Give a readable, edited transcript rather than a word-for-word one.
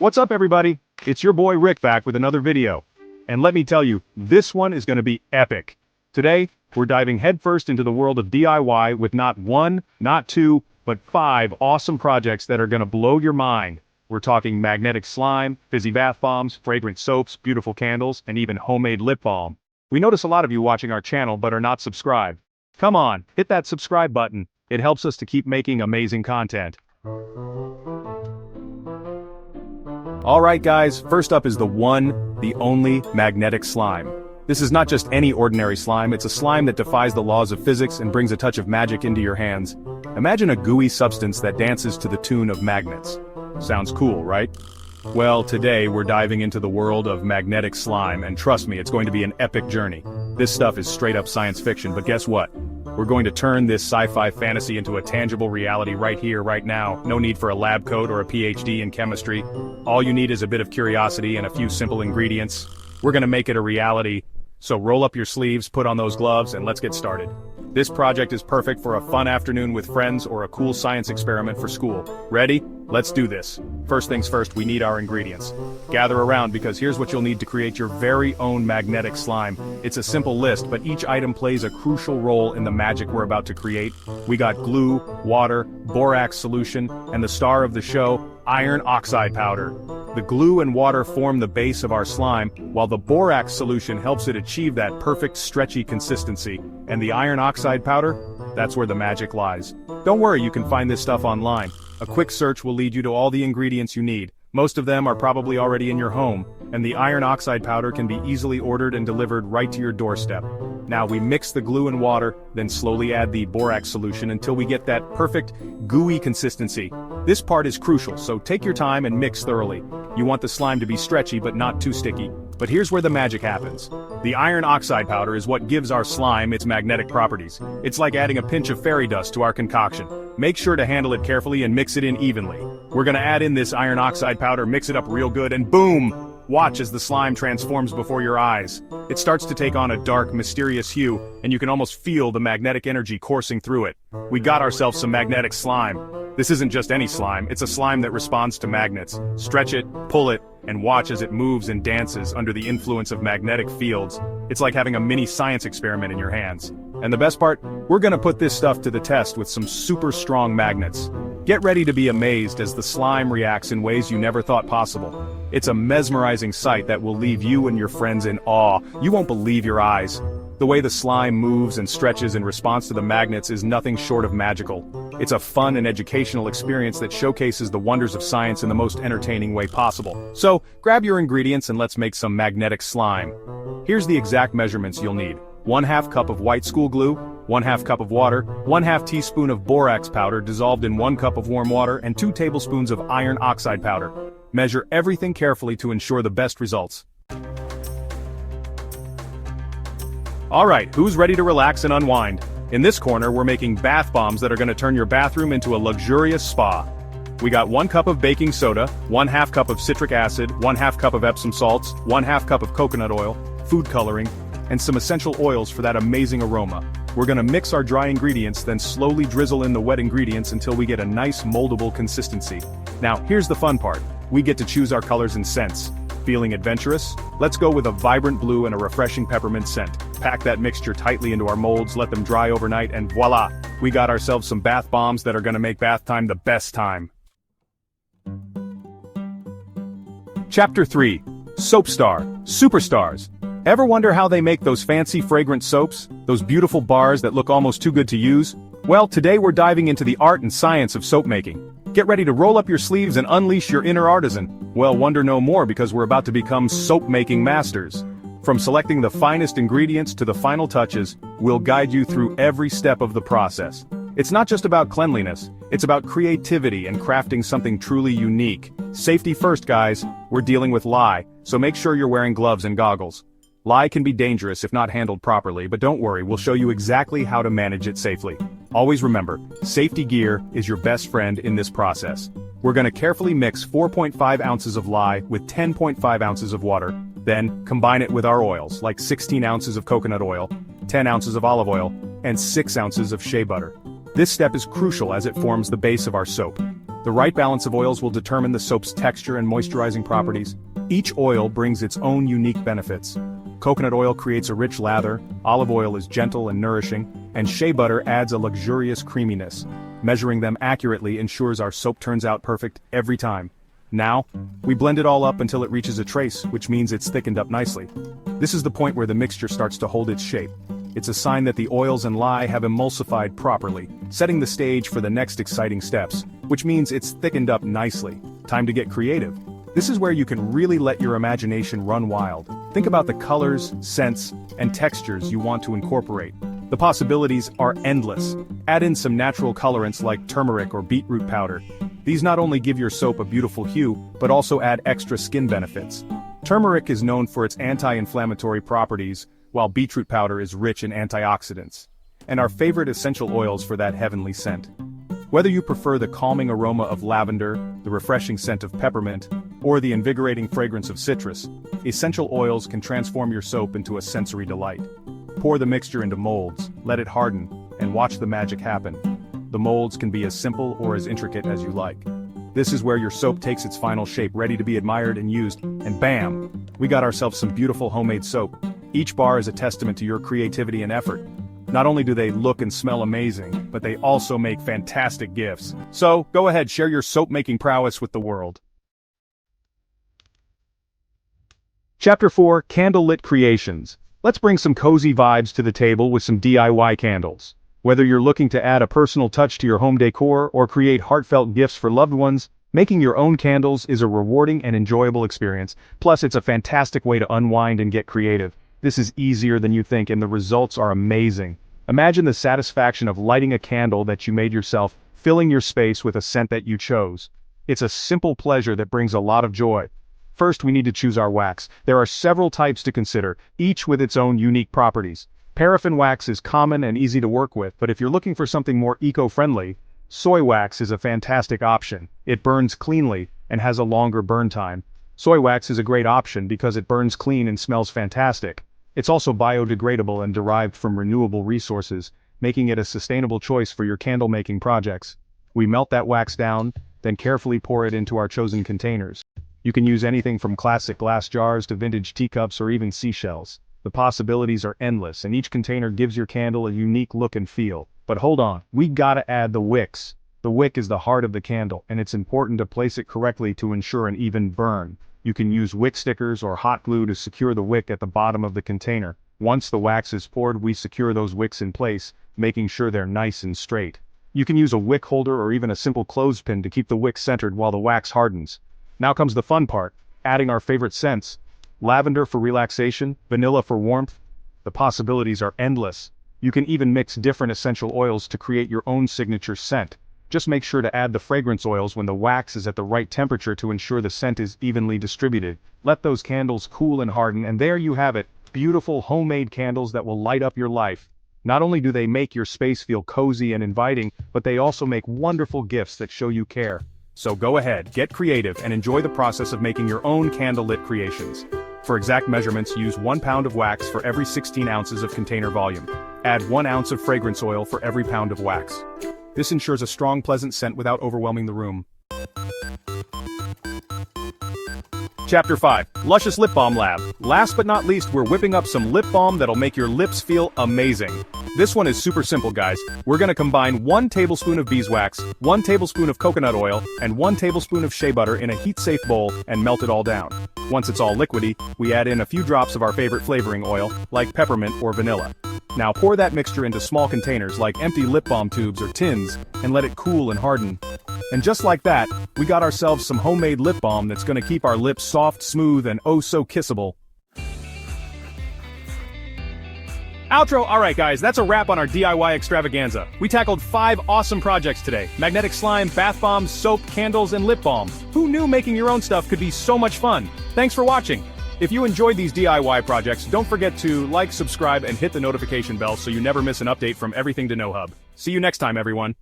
What's up everybody? It's your boy Rick back with another video. And let me tell you, this one is going to be epic. Today, we're diving headfirst into the world of DIY with not one, not two, but 5 awesome projects that are going to blow your mind. We're talking magnetic slime, fizzy bath bombs, fragrant soaps, beautiful candles, and even homemade lip balm. We notice a lot of you watching our channel but are not subscribed. Come on, hit that subscribe button. It helps us to keep making amazing content. Alright guys, first up is the one, the only magnetic slime. This is not just any ordinary slime, it's a slime that defies the laws of physics and brings a touch of magic into your hands. Imagine a gooey substance that dances to the tune of magnets. Sounds cool, right? Well, today we're diving into the world of magnetic slime, and trust me, it's going to be an epic journey. This stuff is straight up science fiction, but guess what? We're going to turn this sci-fi fantasy into a tangible reality right here, right now. No need for a lab coat or a PhD in chemistry. All you need is a bit of curiosity and a few simple ingredients. We're gonna make it a reality. So roll up your sleeves, put on those gloves, and let's get started. This project is perfect for a fun afternoon with friends or a cool science experiment for school. Ready? Let's do this. First things first, we need our ingredients. Gather around because here's what you'll need to create your very own magnetic slime. It's a simple list, but each item plays a crucial role in the magic we're about to create. We got glue, water, borax solution, and the star of the show, iron oxide powder. The glue and water form the base of our slime, while the borax solution helps it achieve that perfect stretchy consistency. And the iron oxide powder? That's where the magic lies. Don't worry, you can find this stuff online. A quick search will lead you to all the ingredients you need. Most of them are probably already in your home, and the iron oxide powder can be easily ordered and delivered right to your doorstep. Now we mix the glue and water, then slowly add the borax solution until we get that perfect, gooey consistency. This part is crucial, so take your time and mix thoroughly. You want the slime to be stretchy but not too sticky. But here's where the magic happens. The iron oxide powder is what gives our slime its magnetic properties. It's like adding a pinch of fairy dust to our concoction. Make sure to handle it carefully and mix it in evenly. We're gonna add in this iron oxide powder, mix it up real good, and boom! Watch as the slime transforms before your eyes. It starts to take on a dark, mysterious hue, and you can almost feel the magnetic energy coursing through it. We got ourselves some magnetic slime. This isn't just any slime, it's a slime that responds to magnets. Stretch it, pull it, and watch as it moves and dances under the influence of magnetic fields. It's like having a mini science experiment in your hands. And the best part? We're gonna put this stuff to the test with some super strong magnets. Get ready to be amazed as the slime reacts in ways you never thought possible. It's a mesmerizing sight that will leave you and your friends in awe. You won't believe your eyes. The way the slime moves and stretches in response to the magnets is nothing short of magical. It's a fun and educational experience that showcases the wonders of science in the most entertaining way possible. So, grab your ingredients and let's make some magnetic slime. Here's the exact measurements you'll need. 1/2 cup of white school glue, 1/2 cup of water, 1/2 teaspoon of borax powder dissolved in 1 cup of warm water, and 2 tablespoons of iron oxide powder. Measure everything carefully to ensure the best results. Alright, who's ready to relax and unwind? In this corner, we're making bath bombs that are gonna turn your bathroom into a luxurious spa. We got 1 cup of baking soda, 1/2 cup of citric acid, 1/2 cup of Epsom salts, 1/2 cup of coconut oil, food coloring, and some essential oils for that amazing aroma. We're gonna mix our dry ingredients, then slowly drizzle in the wet ingredients until we get a nice moldable consistency. Now, here's the fun part. We get to choose our colors and scents. Feeling adventurous? Let's go with a vibrant blue and a refreshing peppermint scent. Pack that mixture tightly into our molds, let them dry overnight, and voila! We got ourselves some bath bombs that are gonna make bath time the best time. Chapter 3. Soap Star, Superstars. Ever wonder how they make those fancy fragrant soaps? Those beautiful bars that look almost too good to use? Well, today we're diving into the art and science of soap making. Get ready to roll up your sleeves and unleash your inner artisan. Well, wonder no more because we're about to become soap-making masters. From selecting the finest ingredients to the final touches, we'll guide you through every step of the process. It's not just about cleanliness, it's about creativity and crafting something truly unique. Safety first, guys. We're dealing with lye, so make sure you're wearing gloves and goggles. Lye can be dangerous if not handled properly, but don't worry, we'll show you exactly how to manage it safely. Always remember, safety gear is your best friend in this process. We're gonna carefully mix 4.5 ounces of lye with 10.5 ounces of water, then combine it with our oils, like 16 ounces of coconut oil, 10 ounces of olive oil, and 6 ounces of shea butter. This step is crucial as it forms the base of our soap. The right balance of oils will determine the soap's texture and moisturizing properties. Each oil brings its own unique benefits. Coconut oil creates a rich lather, olive oil is gentle and nourishing, and shea butter adds a luxurious creaminess. Measuring them accurately ensures our soap turns out perfect every time. Now, we blend it all up until it reaches a trace, which means it's thickened up nicely. This is the point where the mixture starts to hold its shape. It's a sign that the oils and lye have emulsified properly, setting the stage for the next exciting steps, which means it's thickened up nicely. Time to get creative. This is where you can really let your imagination run wild. Think about the colors, scents, and textures you want to incorporate. The possibilities are endless. Add in some natural colorants like turmeric or beetroot powder. These not only give your soap a beautiful hue, but also add extra skin benefits. Turmeric is known for its anti-inflammatory properties, while beetroot powder is rich in antioxidants. And our favorite essential oils for that heavenly scent. Whether you prefer the calming aroma of lavender, the refreshing scent of peppermint, or the invigorating fragrance of citrus, essential oils can transform your soap into a sensory delight. Pour the mixture into molds, let it harden, and watch the magic happen. The molds can be as simple or as intricate as you like. This is where your soap takes its final shape, ready to be admired and used, and bam! We got ourselves some beautiful homemade soap. Each bar is a testament to your creativity and effort. Not only do they look and smell amazing, but they also make fantastic gifts. So, go ahead, share your soap-making prowess with the world. Chapter 4, Candlelit Creations. Let's bring some cozy vibes to the table with some DIY candles. Whether you're looking to add a personal touch to your home decor or create heartfelt gifts for loved ones, making your own candles is a rewarding and enjoyable experience. Plus, it's a fantastic way to unwind and get creative. This is easier than you think, and the results are amazing. Imagine the satisfaction of lighting a candle that you made yourself, filling your space with a scent that you chose. It's a simple pleasure that brings a lot of joy. First, we need to choose our wax. There are several types to consider, each with its own unique properties. Paraffin wax is common and easy to work with, but if you're looking for something more eco-friendly, soy wax is a fantastic option. It burns cleanly and has a longer burn time. Soy wax is a great option because it burns clean and smells fantastic. It's also biodegradable and derived from renewable resources, making it a sustainable choice for your candle-making projects. We melt that wax down, then carefully pour it into our chosen containers. You can use anything from classic glass jars to vintage teacups or even seashells. The possibilities are endless, and each container gives your candle a unique look and feel. But hold on, we gotta add the wicks. The wick is the heart of the candle, and it's important to place it correctly to ensure an even burn. You can use wick stickers or hot glue to secure the wick at the bottom of the container. Once the wax is poured, we secure those wicks in place, making sure they're nice and straight. You can use a wick holder or even a simple clothespin to keep the wick centered while the wax hardens. Now comes the fun part, adding our favorite scents. Lavender for relaxation, vanilla for warmth. The possibilities are endless. You can even mix different essential oils to create your own signature scent. Just make sure to add the fragrance oils when the wax is at the right temperature to ensure the scent is evenly distributed. Let those candles cool and harden, and there you have it, beautiful homemade candles that will light up your life. Not only do they make your space feel cozy and inviting, but they also make wonderful gifts that show you care. So go ahead, get creative, and enjoy the process of making your own candlelit creations. For exact measurements, use 1 pound of wax for every 16 ounces of container volume. Add 1 ounce of fragrance oil for every pound of wax. This ensures a strong, pleasant scent without overwhelming the room. Chapter 5, Luscious Lip Balm Lab. Last but not least, we're whipping up some lip balm that'll make your lips feel amazing. This one is super simple, guys. We're gonna combine 1 tablespoon of beeswax, 1 tablespoon of coconut oil, and 1 tablespoon of shea butter in a heat-safe bowl and melt it all down. Once it's all liquidy, we add in a few drops of our favorite flavoring oil, like peppermint or vanilla. Now pour that mixture into small containers like empty lip balm tubes or tins, and let it cool and harden. And just like that, we got ourselves some homemade lip balm that's gonna keep our lips soft, smooth, and oh so kissable. Outro. Alright guys, that's a wrap on our DIY extravaganza. We tackled 5 awesome projects today. Magnetic slime, bath bombs, soap, candles, and lip balm. Who knew making your own stuff could be so much fun? Thanks for watching. If you enjoyed these DIY projects, don't forget to like, subscribe, and hit the notification bell so you never miss an update from Everything to Know Hub. See you next time, everyone.